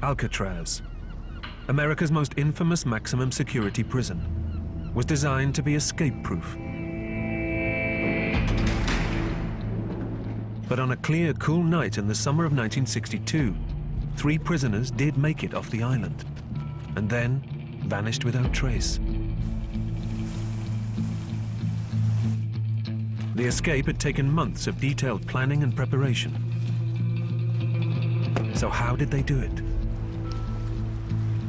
Alcatraz, America's most infamous maximum security prison, was designed to be escape-proof. But on a clear, cool night in the summer of 1962, 3 prisoners did make it off the island, and then vanished without trace. The escape had taken months of detailed planning and preparation. So how did they do it?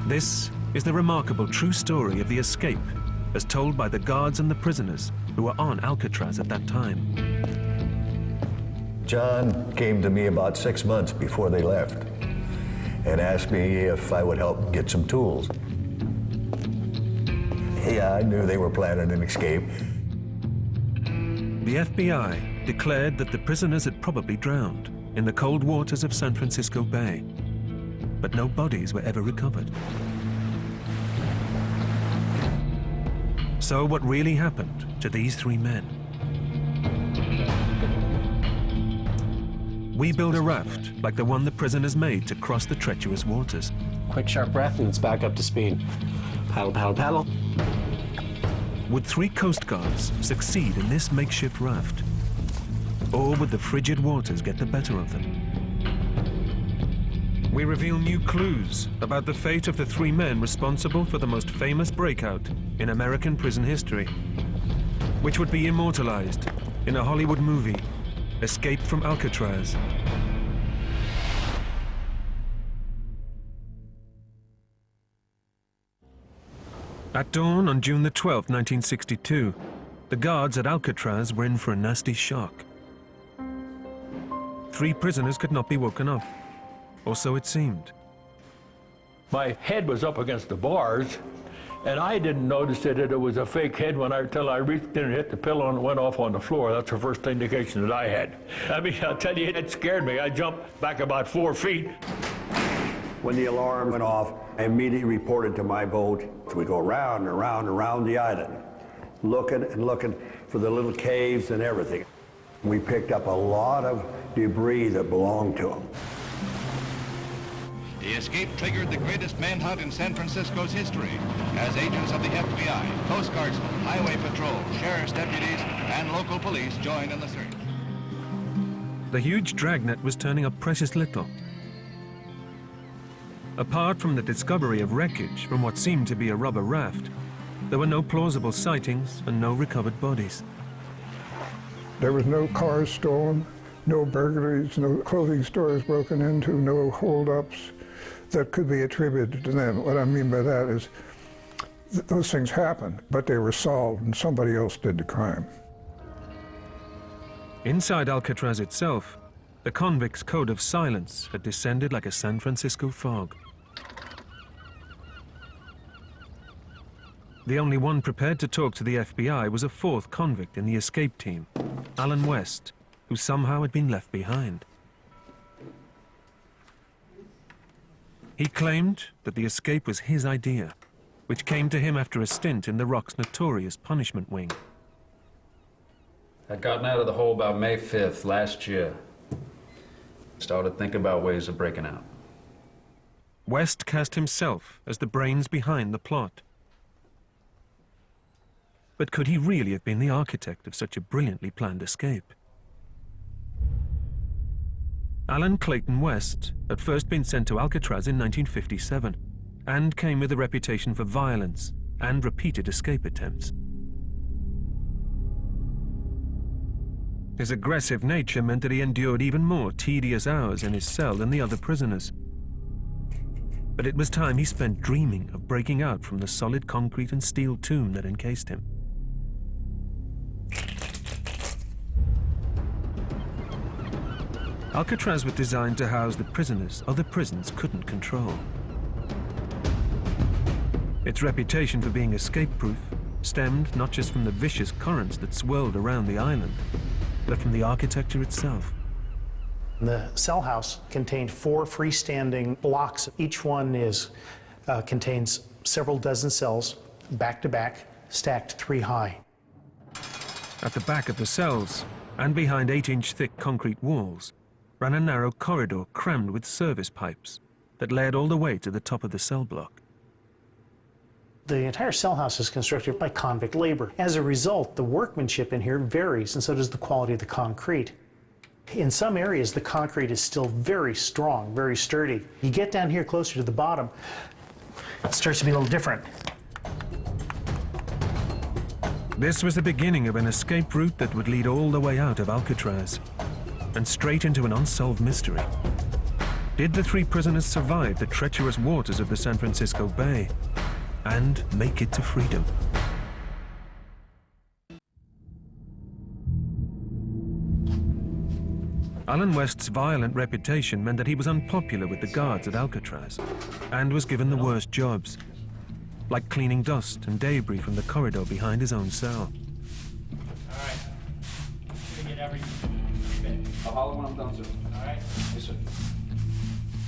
This is the remarkable true story of the escape, as told by the guards and the prisoners who were on Alcatraz at that time. John came to me about 6 months before they left and asked me if I would help get some tools. Yeah, I knew they were planning an escape. The FBI declared that the prisoners had probably drowned in the cold waters of San Francisco Bay, but no bodies were ever recovered. So what really happened to these 3 men? We build a raft like the one the prisoners made to cross the treacherous waters. Quick, sharp breath, and it's back up to speed. Paddle, paddle, paddle. Would 3 Coast Guards succeed in this makeshift raft? Or would the frigid waters get the better of them? We reveal new clues about the fate of the 3 men responsible for the most famous breakout in American prison history, which would be immortalized in a Hollywood movie, Escape from Alcatraz. At dawn on June the 12th, 1962, the guards at Alcatraz were in for a nasty shock. 3 prisoners could not be woken up, or so it seemed. My head was up against the bars, and I didn't notice that it was a fake head until I reached in and hit the pillow and it went off on the floor. That's the first indication that I had. I mean, I'll tell you, it scared me. I jumped back about 4 feet. When the alarm went off, I immediately reported to my boat. We go around and around and around the island, looking and looking for the little caves and everything. We picked up a lot of debris that belonged to them. The escape triggered the greatest manhunt in San Francisco's history, as agents of the FBI, Coast Guardsmen, Highway Patrol, sheriff's deputies, and local police joined in the search. The huge dragnet was turning up precious little. Apart from the discovery of wreckage from what seemed to be a rubber raft, there were no plausible sightings and no recovered bodies. There was no cars stolen, no burglaries, no clothing stores broken into, no holdups that could be attributed to them. What I mean by that is those things happened, but they were solved and somebody else did the crime. Inside Alcatraz itself, the convicts' code of silence had descended like a San Francisco fog. The only one prepared to talk to the FBI was a 4th convict in the escape team, Alan West, who somehow had been left behind. He claimed that the escape was his idea, which came to him after a stint in the Rock's notorious punishment wing. I'd gotten out of the hole about May 5th last year. Started thinking about ways of breaking out. West cast himself as the brains behind the plot. But could he really have been the architect of such a brilliantly planned escape? Alan Clayton West had first been sent to Alcatraz in 1957 and came with a reputation for violence and repeated escape attempts. His aggressive nature meant that he endured even more tedious hours in his cell than the other prisoners. But it was time he spent dreaming of breaking out from the solid concrete and steel tomb that encased him. Alcatraz was designed to house the prisoners other prisons couldn't control. Its reputation for being escape-proof stemmed not just from the vicious currents that swirled around the island, but from the architecture itself. The cell house contained 4 freestanding blocks. Each one contains several dozen cells, back to back, stacked 3 high. At the back of the cells, and behind 8-inch thick concrete walls, ran a narrow corridor crammed with service pipes, that led all the way to the top of the cell block. The entire cell house is constructed by convict labor. As a result, the workmanship in here varies, and so does the quality of the concrete. In some areas, the concrete is still very strong, very sturdy. You get down here closer to the bottom, it starts to be a little different. This was the beginning of an escape route that would lead all the way out of Alcatraz and straight into an unsolved mystery. Did the three prisoners survive the treacherous waters of the San Francisco Bay and make it to freedom? Alan West's violent reputation meant that he was unpopular with the guards at Alcatraz and was given the worst jobs, like cleaning dust and debris from the corridor behind his own cell. All right. Gonna get everything. I'll holler when I'm done, sir. All right. Yes, sir.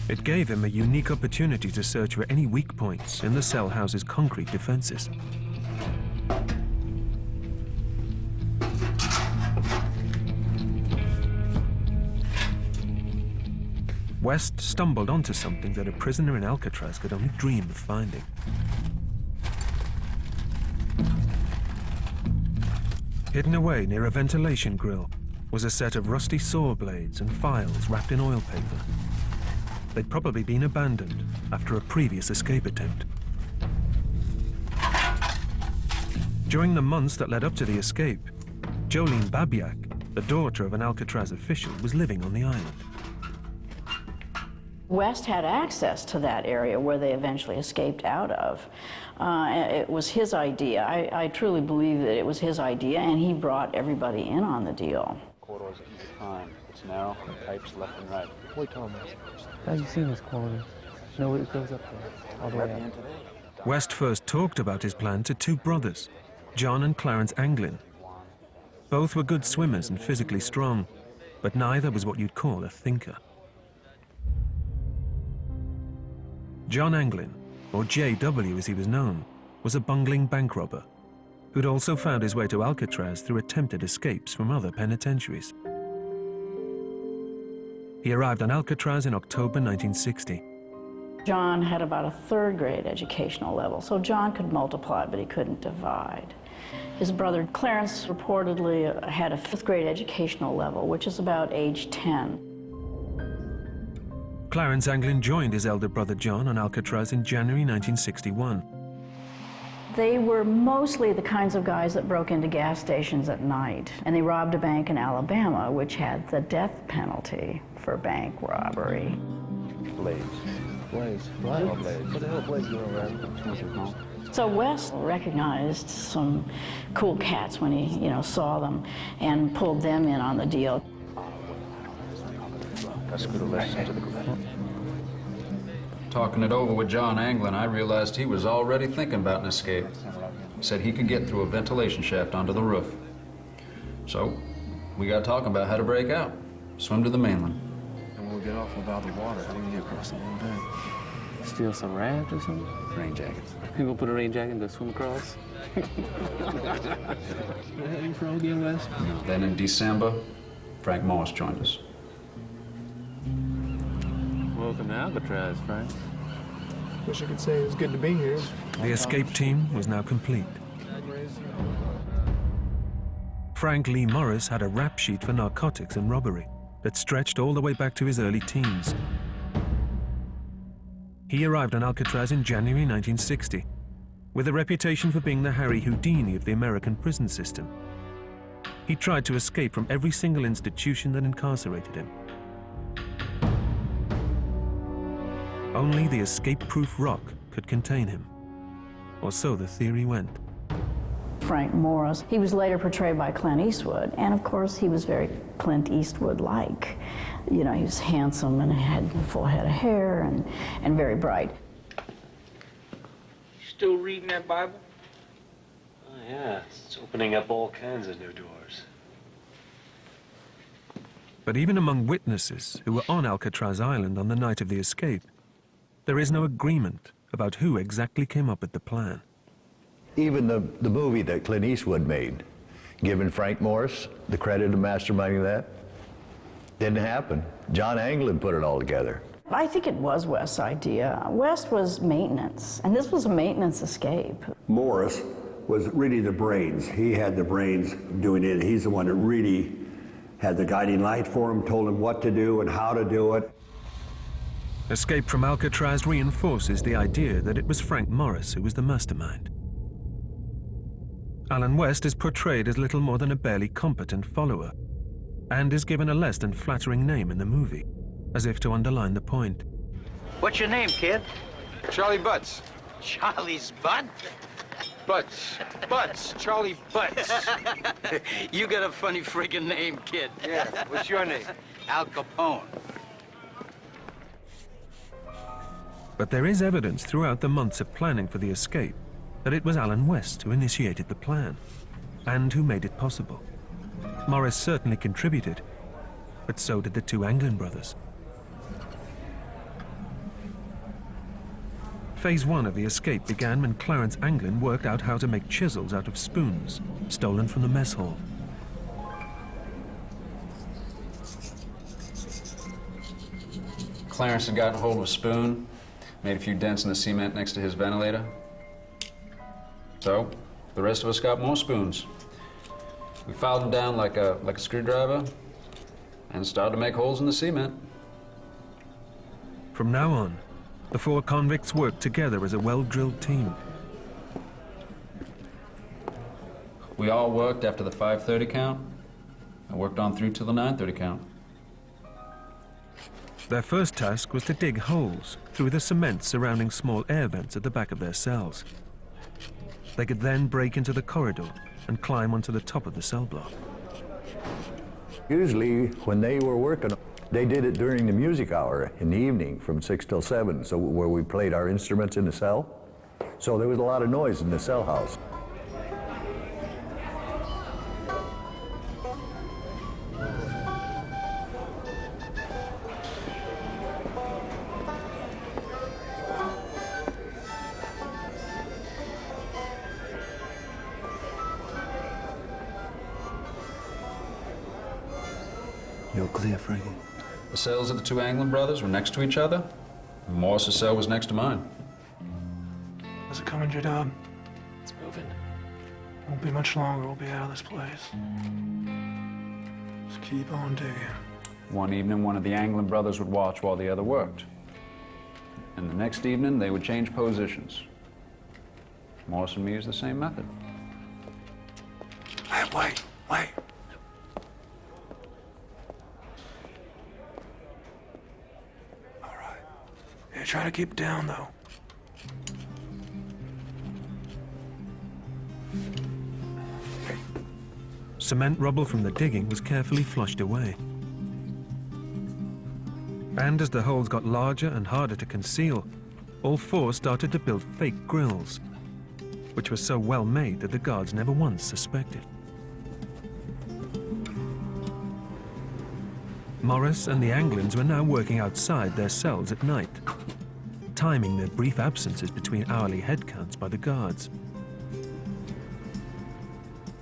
It gave him a unique opportunity to search for any weak points in the cell house's concrete defenses. West stumbled onto something that a prisoner in Alcatraz could only dream of finding. Hidden away near a ventilation grill was a set of rusty saw blades and files wrapped in oil paper. They'd probably been abandoned after a previous escape attempt. During the months that led up to the escape, Jolene Babiak, the daughter of an Alcatraz official, was living on the island. West had access to that area where they eventually escaped out of. It was his idea. I truly believe that it was his idea, and he brought everybody in on the deal. Corridors at each time. It's narrow, pipes left and right. Wait, Thomas. How you seen this corridor? No, it goes up there, all the way up. West first talked about his plan to two brothers, John and Clarence Anglin. Both were good swimmers and physically strong, but neither was what you'd call a thinker. John Anglin, or J.W. as he was known, was a bungling bank robber who'd also found his way to Alcatraz through attempted escapes from other penitentiaries. He arrived on Alcatraz in October 1960. John had about a third-grade educational level, so John could multiply, but he couldn't divide. His brother Clarence reportedly had a fifth-grade educational level, which is about age 10. Clarence Anglin joined his elder brother John on Alcatraz in January 1961. They were mostly the kinds of guys that broke into gas stations at night, and they robbed a bank in Alabama, which had the death penalty for bank robbery. Blaze. Blaze. What? Oh, Blaze. What the hell Blaze doing around? So West recognized some cool cats when he, saw them, and pulled them in on the deal. Talking it over with John Anglin, I realized he was already thinking about an escape. He said he could get through a ventilation shaft onto the roof. So we got talking about how to break out, swim to the mainland. And when we get off without the water, how do we get across the whole thing? Steal some raft or something? Rain jackets. People put a rain jacket and go swim across? Where the hell you from again, Wes? Then in December, Frank Morris joined us. Welcome to Alcatraz, Frank. Wish I could say it was good to be here. The escape team was now complete. Frank Lee Morris had a rap sheet for narcotics and robbery that stretched all the way back to his early teens. He arrived on Alcatraz in January 1960, with a reputation for being the Harry Houdini of the American prison system. He tried to escape from every single institution that incarcerated him. Only the escape-proof rock could contain him, or so the theory went. Frank Morris, he was later portrayed by Clint Eastwood, and of course he was very Clint Eastwood-like. He was handsome and had a full head of hair and very bright. You still reading that Bible? Oh yeah, it's opening up all kinds of new doors. But even among witnesses who were on Alcatraz Island on the night of the escape, there is no agreement about who exactly came up with the plan. Even the movie that Clint Eastwood made, giving Frank Morris the credit of masterminding that, didn't happen. John Anglin put it all together. I think it was West's idea. West was maintenance, and this was a maintenance escape. Morris was really the brains. He had the brains doing it. He's the one that really had the guiding light for him, told him what to do and how to do it. Escape from Alcatraz reinforces the idea that it was Frank Morris who was the mastermind. Alan West is portrayed as little more than a barely competent follower, and is given a less than flattering name in the movie, as if to underline the point. What's your name, kid? Charlie Butts. Charlie's Butt? Butts. Charlie Butts. You got a funny friggin' name, kid. Yeah, what's your name? Al Capone. But there is evidence throughout the months of planning for the escape that it was Alan West who initiated the plan, and who made it possible. Morris certainly contributed, but so did the two Anglin brothers. Phase 1 of the escape began when Clarence Anglin worked out how to make chisels out of spoons, stolen from the mess hall. Clarence had gotten hold of a spoon, made a few dents in the cement next to his ventilator. So, the rest of us got more spoons. We filed them down like a screwdriver and started to make holes in the cement. From now on, the four convicts worked together as a well-drilled team. We all worked after the 5:30 count and worked on through till the 9:30 count. Their first task was to dig holes through the cement surrounding small air vents at the back of their cells. They could then break into the corridor and climb onto the top of the cell block. Usually, when they were working, they did it during the music hour in the evening from 6 till 7, so where we played our instruments in the cell. So there was a lot of noise in the cell house. You're clear, Frankie. The cells of the two Anglin brothers were next to each other, and Morris's cell was next to mine. How's it coming, J-Dub? It's moving. Won't be much longer, we'll be out of this place. Just keep on digging. One evening, one of the Anglin brothers would watch while the other worked. And the next evening, they would change positions. Morris and me used the same method. Hey, wait. Yeah, try to keep it down, though. Cement rubble from the digging was carefully flushed away. And as the holes got larger and harder to conceal, all four started to build fake grills, which were so well made that the guards never once suspected. Morris and the Anglins were now working outside their cells at night, timing their brief absences between hourly head counts by the guards.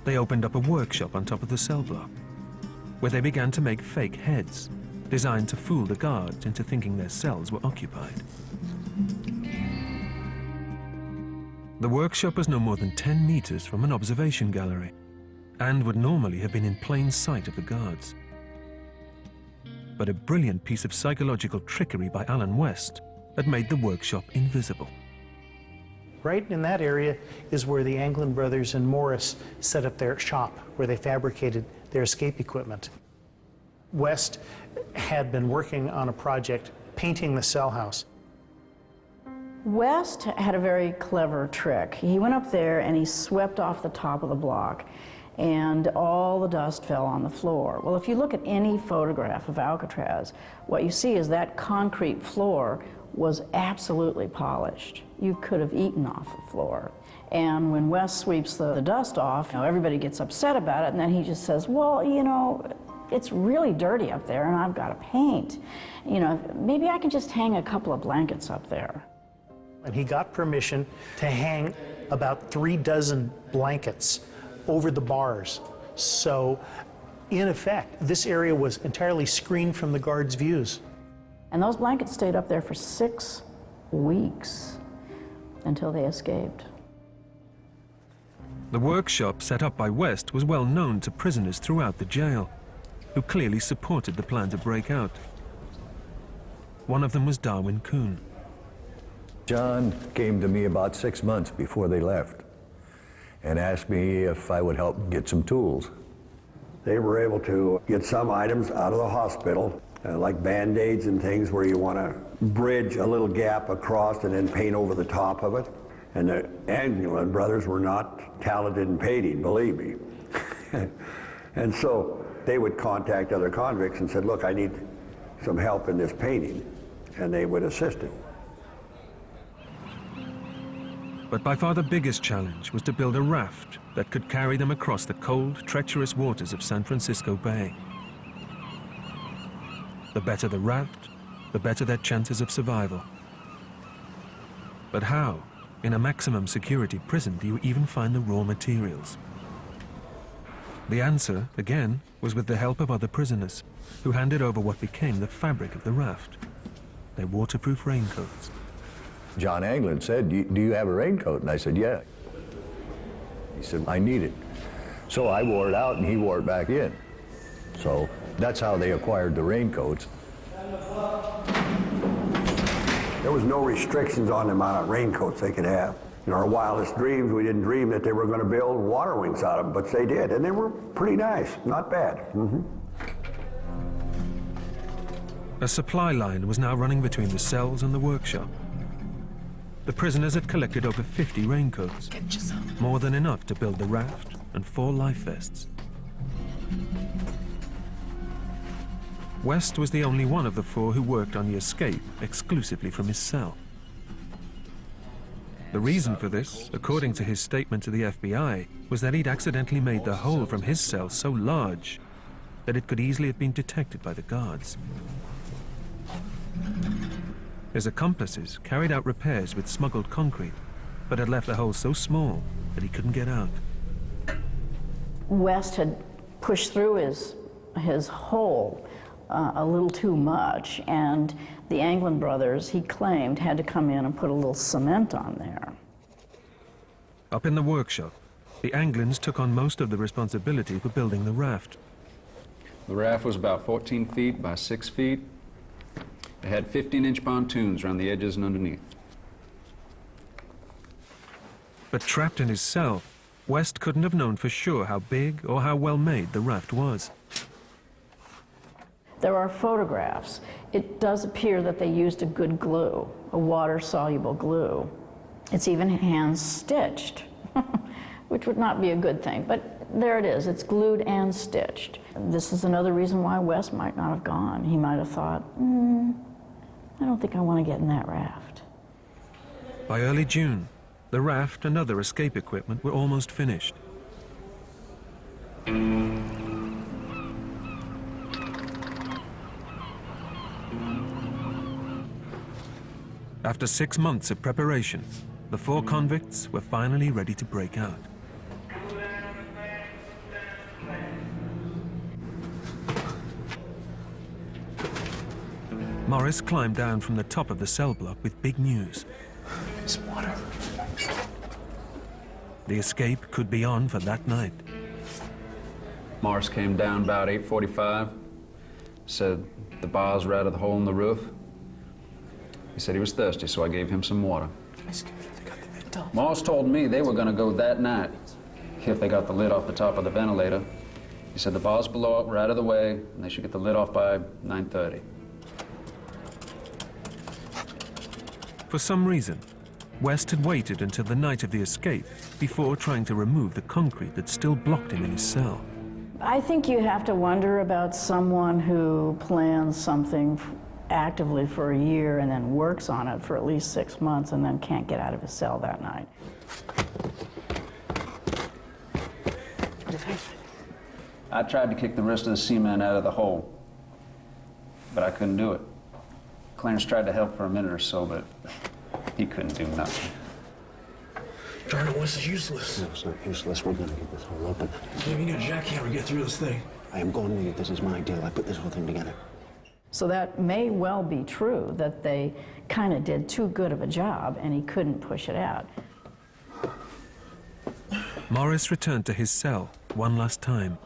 They opened up a workshop on top of the cell block, where they began to make fake heads, designed to fool the guards into thinking their cells were occupied. The workshop was no more than 10 meters from an observation gallery, and would normally have been in plain sight of the guards. But a brilliant piece of psychological trickery by Alan West had made the workshop invisible. Right in that area is where the Anglin brothers and Morris set up their shop, where they fabricated their escape equipment. West had been working on a project painting the cell house. West had a very clever trick. He went up there and he swept off the top of the block, and all the dust fell on the floor. Well, if you look at any photograph of Alcatraz, what you see is that concrete floor was absolutely polished. You could have eaten off the floor. And when Wes sweeps the dust off, everybody gets upset about it, and then he just says, well, it's really dirty up there, and I've got to paint. Maybe I can just hang a couple of blankets up there. And he got permission to hang about 3 dozen blankets over the bars. So, in effect, this area was entirely screened from the guards' views. And those blankets stayed up there for 6 weeks until they escaped. The workshop set up by West was well known to prisoners throughout the jail, who clearly supported the plan to break out. One of them was Darwin Kuhn. John came to me about 6 months before they left and asked me if I would help get some tools. They were able to get some items out of the hospital, like Band-Aids and things where you want to bridge a little gap across and then paint over the top of it. And the Anglin brothers were not talented in painting, believe me. And so they would contact other convicts and said, look, I need some help in this painting. And they would assist him. But by far the biggest challenge was to build a raft that could carry them across the cold, treacherous waters of San Francisco Bay. The better the raft, the better their chances of survival. But how, in a maximum security prison, do you even find the raw materials? The answer, again, was with the help of other prisoners, who handed over what became the fabric of the raft, their waterproof raincoats. John Anglin said, do you have a raincoat? And I said, yeah. He said, I need it. So I wore it out and he wore it back in. So that's how they acquired the raincoats. There was no restrictions on the amount of raincoats they could have. In our wildest dreams, we didn't dream that they were going to build water wings out of them, but they did, and they were pretty nice, not bad. A supply line was now running between the cells and the workshop. The prisoners had collected over 50 raincoats, more than enough to build the raft and 4 life vests. West was the only one of the 4 who worked on the escape exclusively from his cell. The reason for this, according to his statement to the FBI, was that he'd accidentally made the hole from his cell so large that it could easily have been detected by the guards. His accomplices carried out repairs with smuggled concrete, but had left the hole so small that he couldn't get out. West had pushed through his hole a little too much, and the Anglin brothers, he claimed, had to come in and put a little cement on there. Up in the workshop, the Anglins took on most of the responsibility for building the raft. The raft was about 14 feet by 6 feet. It had 15-inch pontoons around the edges and underneath. But trapped in his cell, West couldn't have known for sure how big or how well made the raft was. There are photographs. It does appear that they used a good glue, a water-soluble glue. It's even hand-stitched, which would not be a good thing, but there it is. It's glued and stitched. This is another reason why West might not have gone. He might have thought, I don't think I want to get in that raft. By early June, the raft and other escape equipment were almost finished. After 6 months of preparation, the 4 convicts were finally ready to break out. Morris climbed down from the top of the cell block with big news. Some water. The escape could be on for that night. Morris came down about 8:45, said the bars were out of the hole in the roof. He said he was thirsty, so I gave him some water. Morris told me they were going to go that night if they got the lid off the top of the ventilator. He said the bars below it were out of the way, and they should get the lid off by 9:30. For some reason, West had waited until the night of the escape before trying to remove the concrete that still blocked him in his cell. I think you have to wonder about someone who plans something actively for a year and then works on it for at least 6 months and then can't get out of his cell that night. I tried to kick the rest of the cement out of the hole, but I couldn't do it. Clarence tried to help for a minute or so, but he couldn't do nothing. Darn it, Wes is useless. No, it's not useless. We're gonna get this hole open. You need a jackhammer to get through this thing. I am going with you. This is my deal. I put this whole thing together. So that may well be true, that they kind of did too good of a job and he couldn't push it out. Morris returned to his cell one last time.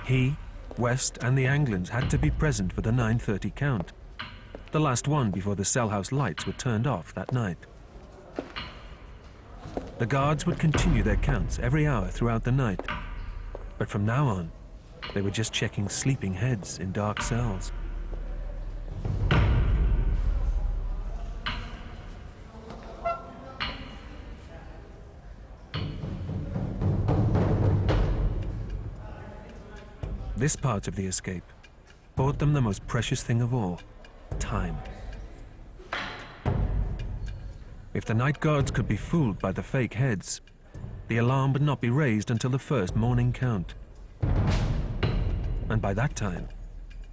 He, West, and the Anglins had to be present for the 9:30 count, the last one before the cell house lights were turned off that night. The guards would continue their counts every hour throughout the night, but from now on, they were just checking sleeping heads in dark cells. This part of the escape bought them the most precious thing of all, time. If the night guards could be fooled by the fake heads, the alarm would not be raised until the first morning count. And by that time,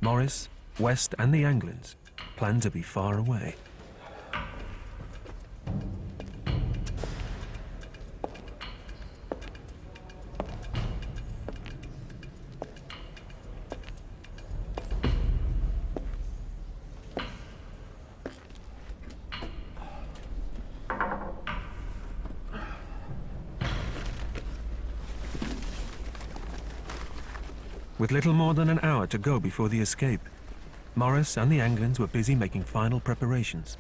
Morris, West, and the Anglins planned to be far away. With little more than an hour to go before the escape, Morris and the Anglins were busy making final preparations.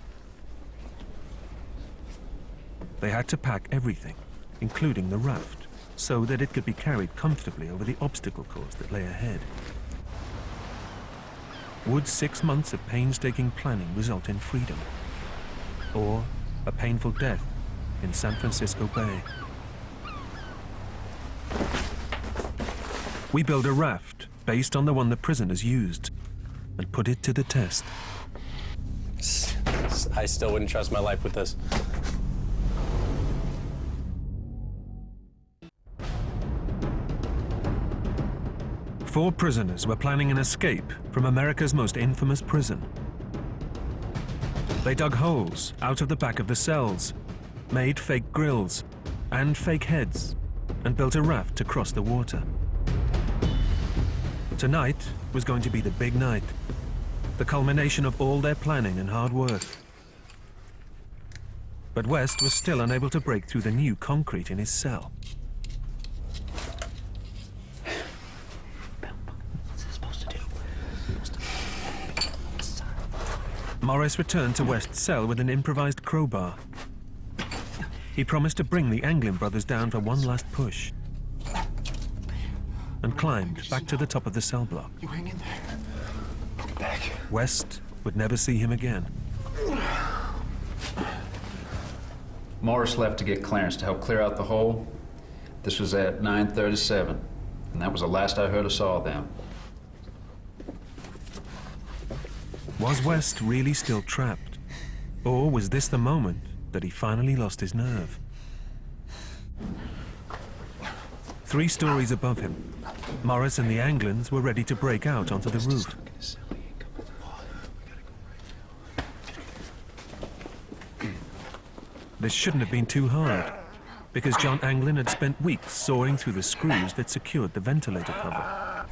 They had to pack everything, including the raft, so that it could be carried comfortably over the obstacle course that lay ahead. Would 6 months of painstaking planning result in freedom? Or a painful death in San Francisco Bay? We built a raft based on the one the prisoners used and put it to the test. I still wouldn't trust my life with this. Four prisoners were planning an escape from America's most infamous prison. They dug holes out of the back of the cells, made fake grills and fake heads, and built a raft to cross the water. Tonight was going to be the big night, the culmination of all their planning and hard work. But West was still unable to break through the new concrete in his cell. What's this supposed to do? Morris returned to West's cell with an improvised crowbar. He promised to bring the Anglin brothers down for one last push, and climbed back to the top of the cell block. You hang in there. I'll get back. West would never see him again. Morris left to get Clarence to help clear out the hole. This was at 9:37, and that was the last I heard or saw of them. Was West really still trapped? Or was this the moment that he finally lost his nerve? 3 stories above him, Morris and the Anglins were ready to break out onto the roof. This shouldn't have been too hard, because John Anglin had spent weeks sawing through the screws that secured the ventilator cover.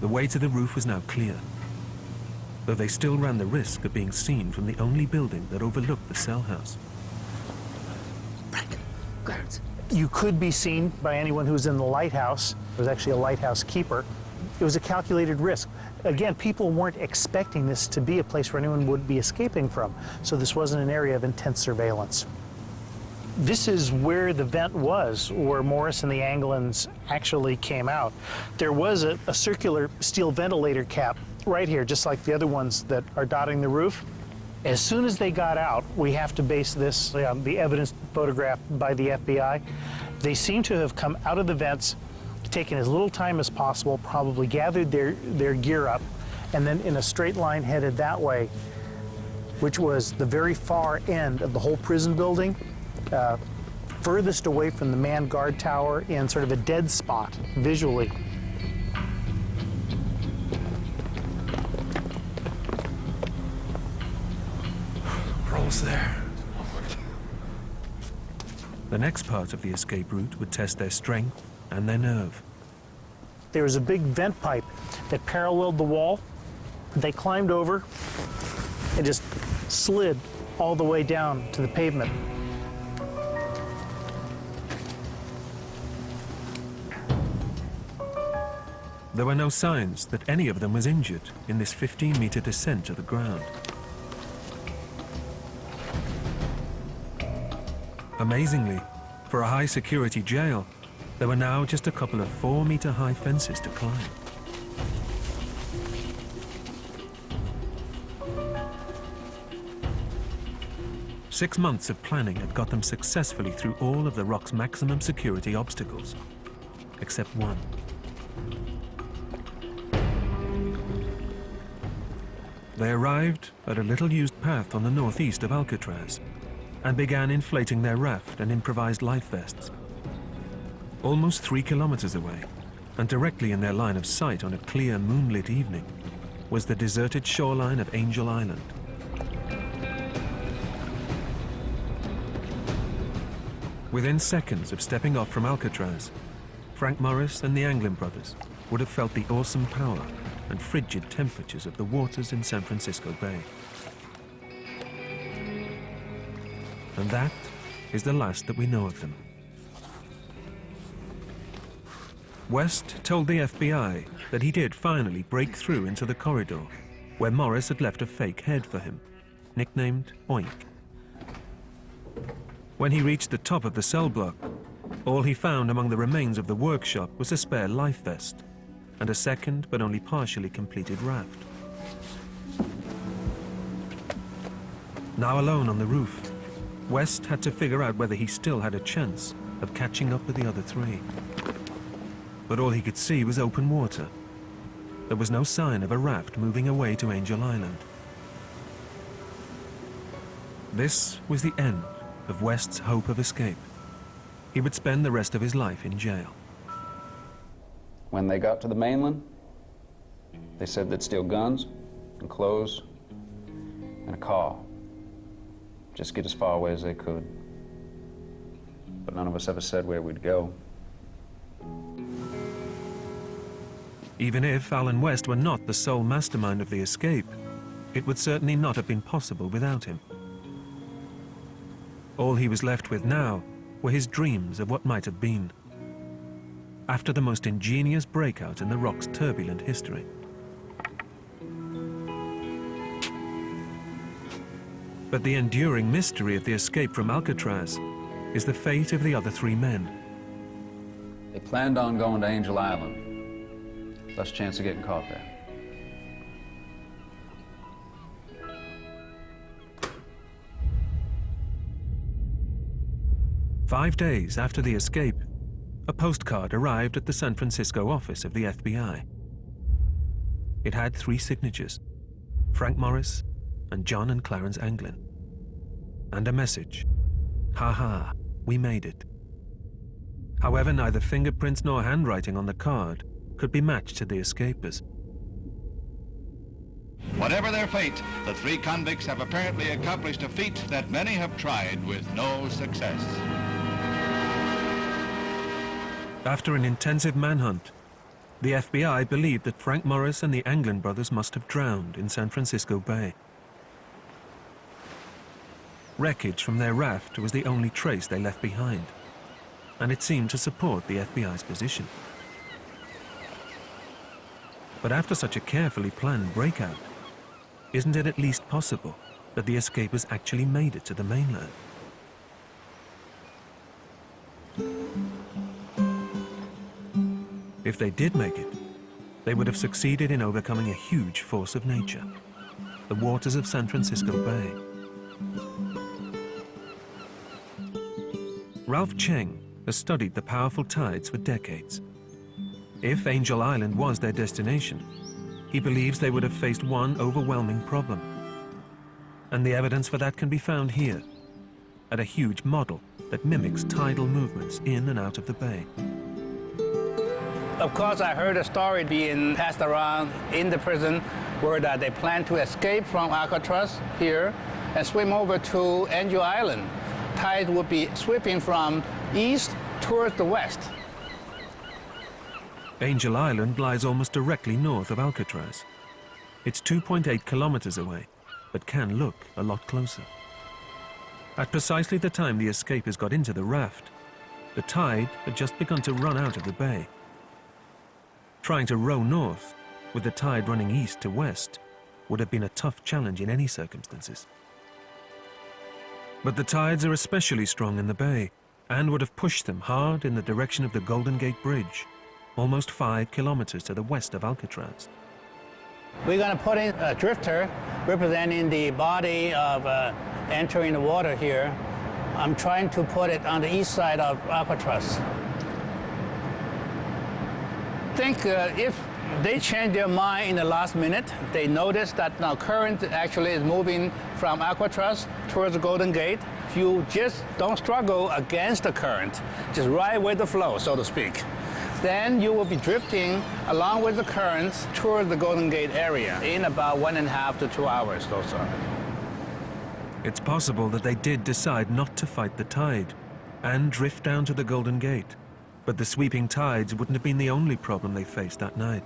The way to the roof was now clear, though they still ran the risk of being seen from the only building that overlooked the cell house. You could be seen by anyone who's in the lighthouse. There was actually a lighthouse keeper. It was a calculated risk. Again, people weren't expecting this to be a place where anyone would be escaping from, so this wasn't an area of intense surveillance. This is where the vent was, where Morris and the Anglins actually came out. There was a circular steel ventilator cap right here, just like the other ones that are dotting the roof. As soon as they got out, we have to base this on the evidence photographed by the FBI. They seem to have come out of the vents, taken as little time as possible, probably gathered their gear up, and then in a straight line headed that way, which was the very far end of the whole prison building. furthest away from the manned guard tower in sort of a dead spot visually. We're almost there. The next part of the escape route would test their strength and their nerve. There was a big vent pipe that paralleled the wall. They climbed over and just slid all the way down to the pavement. There were no signs that any of them was injured in this 15-meter descent to the ground. Amazingly, for a high-security jail, there were now just a couple of 4-meter-high fences to climb. Six months of planning had got them successfully through all of the rock's maximum security obstacles, except one. They arrived at a little-used path on the northeast of Alcatraz and began inflating their raft and improvised life vests. Almost 3 kilometers away, and directly in their line of sight on a clear moonlit evening, was the deserted shoreline of Angel Island. Within seconds of stepping off from Alcatraz, Frank Morris and the Anglin brothers would have felt the awesome power and frigid temperatures of the waters in San Francisco Bay. And that is the last that we know of them. West told the FBI that he did finally break through into the corridor where Morris had left a fake head for him, nicknamed Oink. When he reached the top of the cell block, all he found among the remains of the workshop was a spare life vest and a second but only partially completed raft. Now alone on the roof, West had to figure out whether he still had a chance of catching up with the other three. But all he could see was open water. There was no sign of a raft moving away to Angel Island. This was the end of West's hope of escape. He would spend the rest of his life in jail. When they got to the mainland, they said they'd steal guns and clothes and a car. Just get as far away as they could. But none of us ever said where we'd go. Even if Alan West were not the sole mastermind of the escape, it would certainly not have been possible without him. All he was left with now were his dreams of what might have been, after the most ingenious breakout in the rock's turbulent history. But the enduring mystery of the escape from Alcatraz is the fate of the other three men. They planned on going to Angel Island. Less chance of getting caught there. Five days after the escape, a postcard arrived at the San Francisco office of the FBI. It had 3 signatures, Frank Morris and John and Clarence Anglin. And a message, "Ha ha, we made it." However, neither fingerprints nor handwriting on the card could be matched to the escapers. Whatever their fate, the 3 convicts have apparently accomplished a feat that many have tried with no success. After an intensive manhunt, the FBI believed that Frank Morris and the Anglin brothers must have drowned in San Francisco Bay. Wreckage from their raft was the only trace they left behind, and it seemed to support the FBI's position. But after such a carefully planned breakout, isn't it at least possible that the escapers actually made it to the mainland? If they did make it, they would have succeeded in overcoming a huge force of nature, the waters of San Francisco Bay. Ralph Cheng has studied the powerful tides for decades. If Angel Island was their destination, he believes they would have faced one overwhelming problem. And the evidence for that can be found here, at a huge model that mimics tidal movements in and out of the bay. Of course, I heard a story being passed around in the prison where that they plan to escape from Alcatraz here and swim over to Angel Island. Tide would be sweeping from east towards the west. Angel Island lies almost directly north of Alcatraz. It's 2.8 kilometers away, but can look a lot closer. At precisely the time the escapers got into the raft, the tide had just begun to run out of the bay. Trying to row north, with the tide running east to west, would have been a tough challenge in any circumstances. But the tides are especially strong in the bay, and would have pushed them hard in the direction of the Golden Gate Bridge, almost 5 kilometers to the west of Alcatraz. We're going to put in a drifter representing the body of entering the water here. I'm trying to put it on the east side of Alcatraz. I think if they change their mind in the last minute, they notice that now current actually is moving from Alcatraz towards the Golden Gate. If you just don't struggle against the current, just ride with the flow, so to speak, then you will be drifting along with the currents towards the Golden Gate area in about 1.5 to 2 hours or so. It's possible that they did decide not to fight the tide and drift down to the Golden Gate. But the sweeping tides wouldn't have been the only problem they faced that night.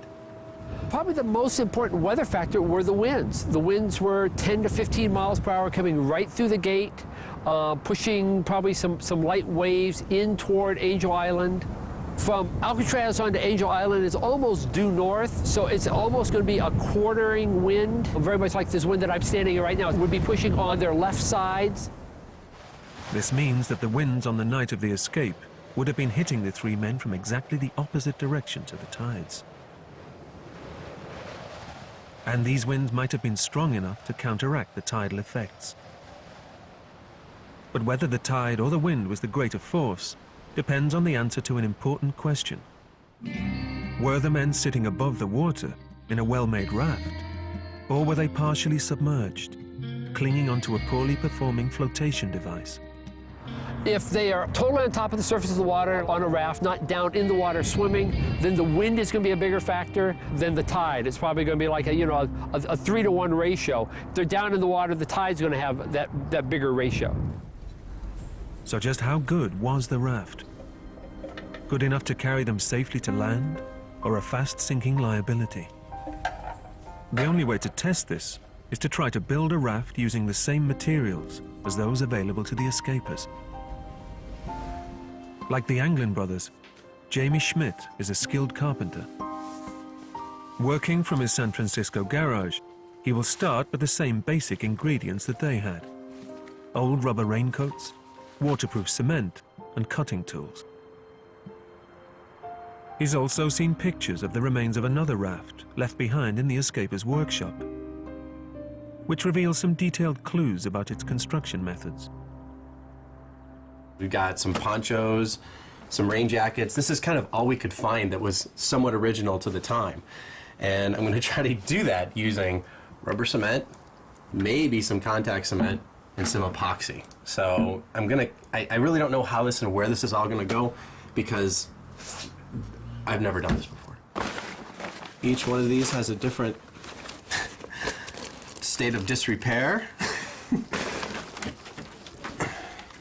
Probably the most important weather factor were the winds. The winds were 10 to 15 miles per hour coming right through the gate, pushing probably some light waves in toward Angel Island. From Alcatraz onto Angel Island is almost due north, so it's almost going to be a quartering wind, very much like this wind that I'm standing in right now. It would be pushing on their left sides. This means that the winds on the night of the escape would have been hitting the three men from exactly the opposite direction to the tides. And these winds might have been strong enough to counteract the tidal effects. But whether the tide or the wind was the greater force depends on the answer to an important question. Were the men sitting above the water in a well-made raft, or were they partially submerged, clinging onto a poorly performing flotation device? If they are totally on top of the surface of the water on a raft, not down in the water swimming, then the wind is going to be a bigger factor than the tide. It's probably going to be like a 3-to-1 ratio. If they're down in the water, the tide's going to have that bigger ratio. So just how good was the raft? Good enough to carry them safely to land, or a fast-sinking liability? The only way to test this is to try to build a raft using the same materials as those available to the escapers. Like the Anglin brothers, Jamie Schmidt is a skilled carpenter. Working from his San Francisco garage, he will start with the same basic ingredients that they had: old rubber raincoats, waterproof cement, and cutting tools. He's also seen pictures of the remains of another raft left behind in the escapers' workshop, which reveals some detailed clues about its construction methods. We've got some ponchos, some rain jackets. This is kind of all we could find that was somewhat original to the time. And I'm going to try to do that using rubber cement, maybe some contact cement, and some epoxy. So I really don't know how this and where this is all going to go, because I've never done this before. Each one of these has a different state of disrepair.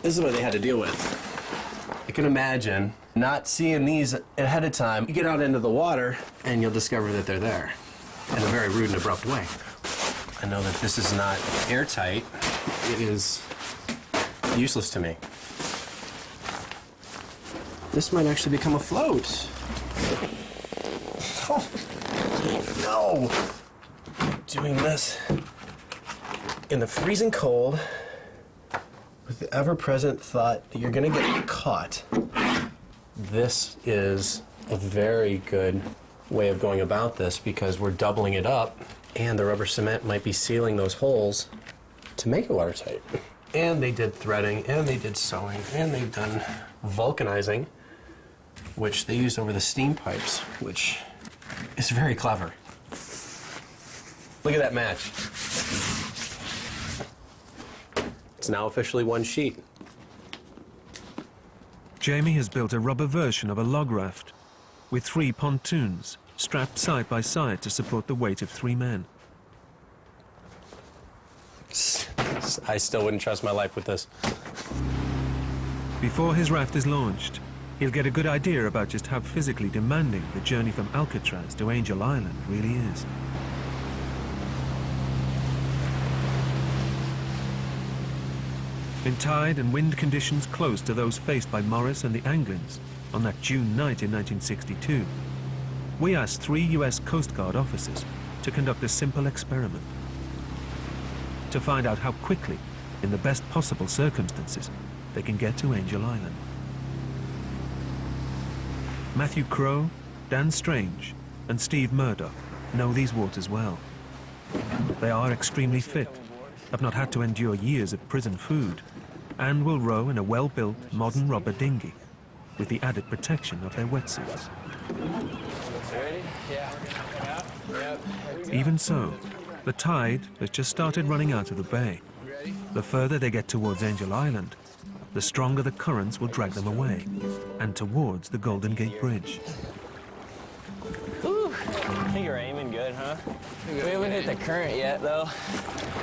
This is what they had to deal with. I can imagine not seeing these ahead of time. You get out into the water and you'll discover that they're there in a very rude and abrupt way. I know that this is not airtight. It is useless to me. This might actually become afloat. Oh, no! Doing this in the freezing cold with the ever-present thought that you're gonna get caught. This is a very good way of going about this, because we're doubling it up, and the rubber cement might be sealing those holes to make it watertight. And they did threading, and they did sewing, and they've done vulcanizing, which they used over the steam pipes, which is very clever. Look at that match. It's now officially one sheet. Jamie has built a rubber version of a log raft with 3 pontoons strapped side by side to support the weight of 3 men. I still wouldn't trust my life with this. Before his raft is launched, he'll get a good idea about just how physically demanding the journey from Alcatraz to Angel Island really is. In tide and wind conditions close to those faced by Morris and the Anglins on that June night in 1962, we asked 3 US Coast Guard officers to conduct a simple experiment. To find out how quickly, in the best possible circumstances, they can get to Angel Island. Matthew Crowe, Dan Strange, and Steve Murdoch know these waters well. They are extremely fit, have not had to endure years of prison food, and will row in a well-built modern rubber dinghy with the added protection of their wetsuits. Ready? Yeah. Yep. Even so, the tide has just started running out of the bay. The further they get towards Angel Island, the stronger the currents will drag them away and towards the Golden Gate Bridge. Whew. I think you're aiming good, huh? We haven't hit the current yet, though.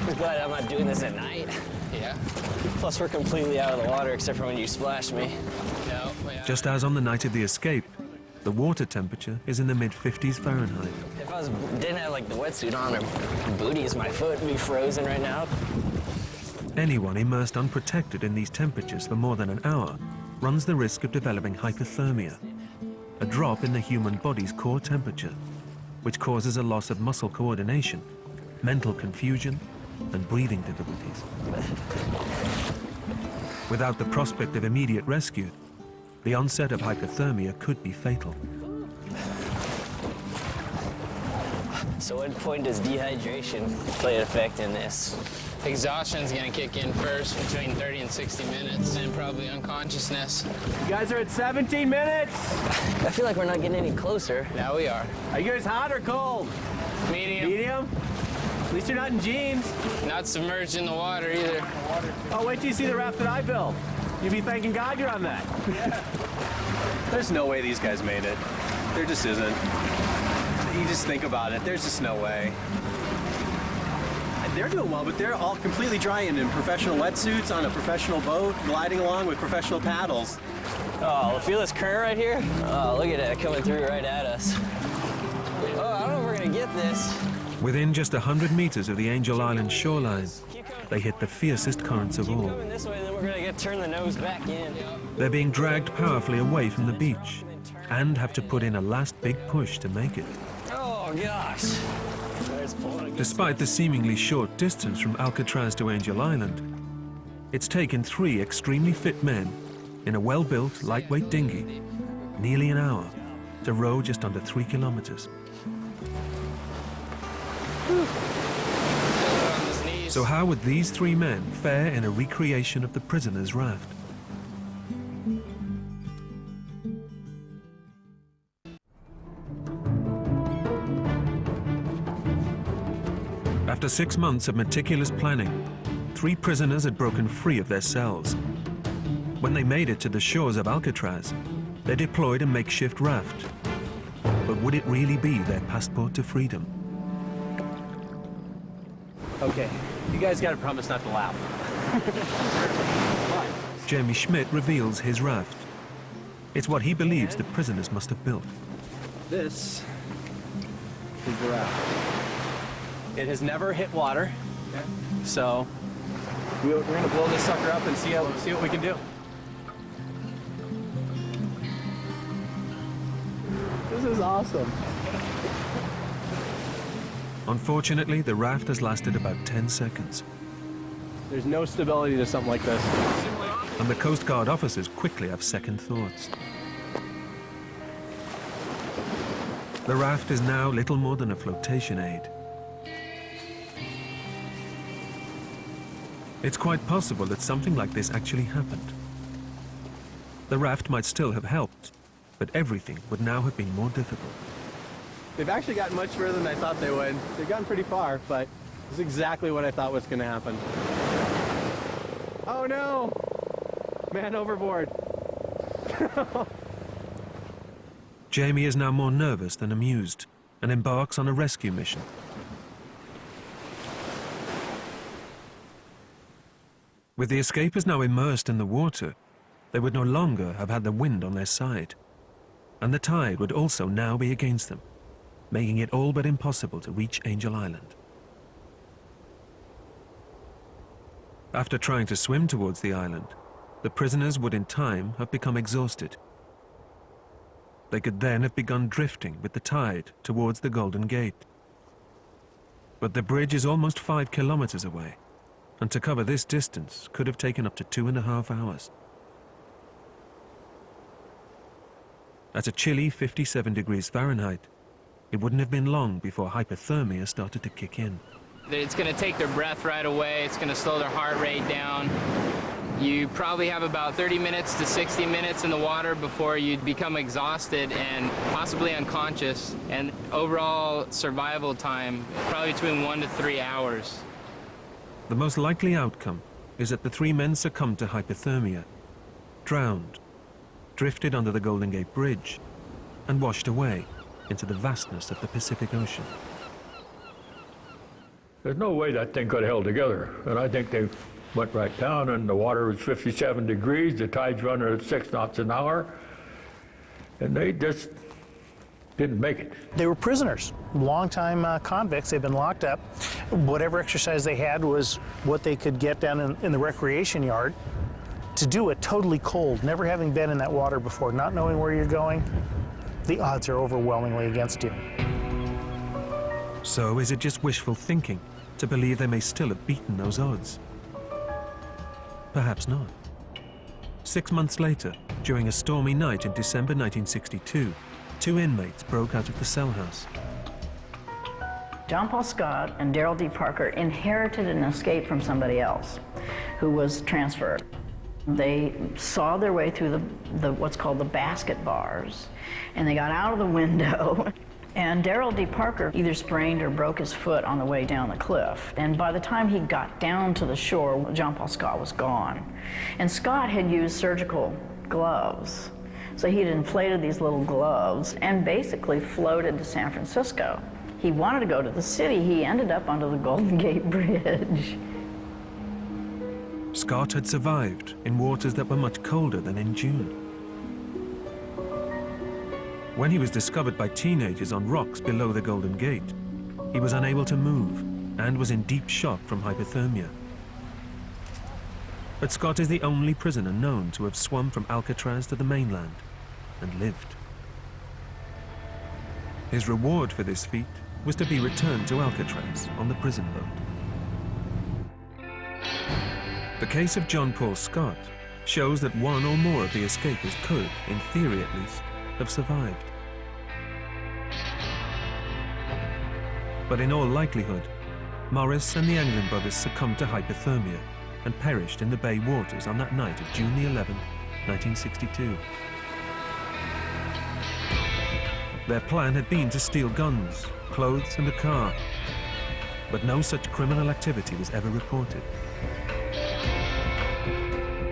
I'm glad I'm not doing this at night. Yeah. Plus, we're completely out of the water except for when you splashed me. No. Just as on the night of the escape, the water temperature is in the mid-50s Fahrenheit. If I didn't have like the wetsuit on or booties, my foot would be frozen right now. Anyone immersed unprotected in these temperatures for more than an hour runs the risk of developing hypothermia, a drop in the human body's core temperature, which causes a loss of muscle coordination, mental confusion, and breathing difficulties. Without the prospect of immediate rescue, the onset of hypothermia could be fatal. So what point does dehydration play an effect in this? Exhaustion's gonna kick in first between 30 and 60 minutes, and probably unconsciousness. You guys are at 17 minutes! I feel like we're not getting any closer. Now we are. Are you guys hot or cold? Medium. Medium? At least you're not in jeans. Not submerged in the water either. Oh, wait till you see the raft that I built. You'd be thanking God you're on that. Yeah. There's no way these guys made it. There just isn't. You just think about it. There's just no way. They're doing well, but they're all completely dry and in professional wetsuits on a professional boat, gliding along with professional paddles. Oh, feel this current right here? Oh, look at it coming through right at us. Oh, I don't know if we're gonna get this. Within just 100 meters of the Angel Island shoreline, they hit the fiercest currents of all. This way, then we're gonna turn the nose back in. They're being dragged powerfully away from the beach and have to put in a last big push to make it. Oh, gosh. Despite the seemingly short distance from Alcatraz to Angel Island, it's taken 3 extremely fit men in a well-built, lightweight dinghy nearly an hour to row just under 3 kilometers. So how would these 3 men fare in a recreation of the prisoner's raft? After 6 months of meticulous planning, 3 prisoners had broken free of their cells. When they made it to the shores of Alcatraz, they deployed a makeshift raft. But would it really be their passport to freedom? Okay, you guys gotta promise not to laugh. Jamie Schmidt reveals his raft. It's what he believes the prisoners must have built. This is the raft. It has never hit water, so we're gonna blow this sucker up and see what we can do. This is awesome. Unfortunately, the raft has lasted about 10 seconds. There's no stability to something like this. And the Coast Guard officers quickly have second thoughts. The raft is now little more than a flotation aid. It's quite possible that something like this actually happened. The raft might still have helped, but everything would now have been more difficult. They've actually gotten much further than I thought they would. They've gotten pretty far, but it's exactly what I thought was going to happen. Oh no! Man overboard. Jamie is now more nervous than amused and embarks on a rescue mission. With the escapers now immersed in the water, they would no longer have had the wind on their side, and the tide would also now be against them, making it all but impossible to reach Angel Island. After trying to swim towards the island, the prisoners would in time have become exhausted. They could then have begun drifting with the tide towards the Golden Gate. But the bridge is almost 5 kilometers away, and to cover this distance could have taken up to 2.5 hours. At a chilly 57 degrees Fahrenheit, it wouldn't have been long before hypothermia started to kick in. It's going to take their breath right away. It's going to slow their heart rate down. You probably have about 30 minutes to 60 minutes in the water before you become exhausted and possibly unconscious. And overall survival time, probably between 1 to 3 hours. The most likely outcome is that the 3 men succumbed to hypothermia, drowned, drifted under the Golden Gate Bridge, and washed away into the vastness of the Pacific Ocean. There's no way that thing could have held together. And I think they went right down, and the water was 57 degrees, the tide's running at 6 knots an hour, and they just didn't make it. They were prisoners, long-time convicts. They'd been locked up. Whatever exercise they had was what they could get down in the recreation yard. To do it totally cold, never having been in that water before, not knowing where you're going, the odds are overwhelmingly against you. So is it just wishful thinking to believe they may still have beaten those odds? Perhaps not. 6 months later, during a stormy night in December 1962, 2 inmates broke out of the cell house. John Paul Scott and Darrell D. Parker inherited an escape from somebody else who was transferred. They saw their way through the what's called the basket bars, and they got out of the window. And Darrell D. Parker either sprained or broke his foot on the way down the cliff. And by the time he got down to the shore, John Paul Scott was gone. And Scott had used surgical gloves. So he'd inflated these little gloves and basically floated to San Francisco. He wanted to go to the city. He ended up under the Golden Gate Bridge. Scott had survived in waters that were much colder than in June. When he was discovered by teenagers on rocks below the Golden Gate, he was unable to move and was in deep shock from hypothermia. But Scott is the only prisoner known to have swum from Alcatraz to the mainland and lived. His reward for this feat was to be returned to Alcatraz on the prison boat. The case of John Paul Scott shows that one or more of the escapers could, in theory at least, have survived. But in all likelihood, Morris and the Anglin brothers succumbed to hypothermia and perished in the bay waters on that night of June the 11th, 1962. Their plan had been to steal guns, clothes, and a car, but no such criminal activity was ever reported.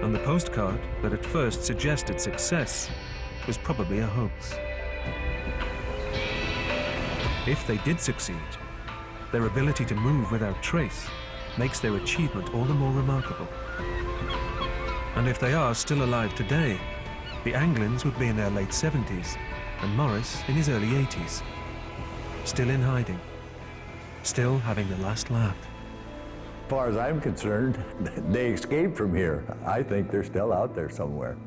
And the postcard that at first suggested success was probably a hoax. If they did succeed, their ability to move without trace makes their achievement all the more remarkable. And if they are still alive today, the Anglins would be in their late 70s and Morris in his early 80s, still in hiding, still having the last laugh. As far as I'm concerned, they escaped from here. I think they're still out there somewhere.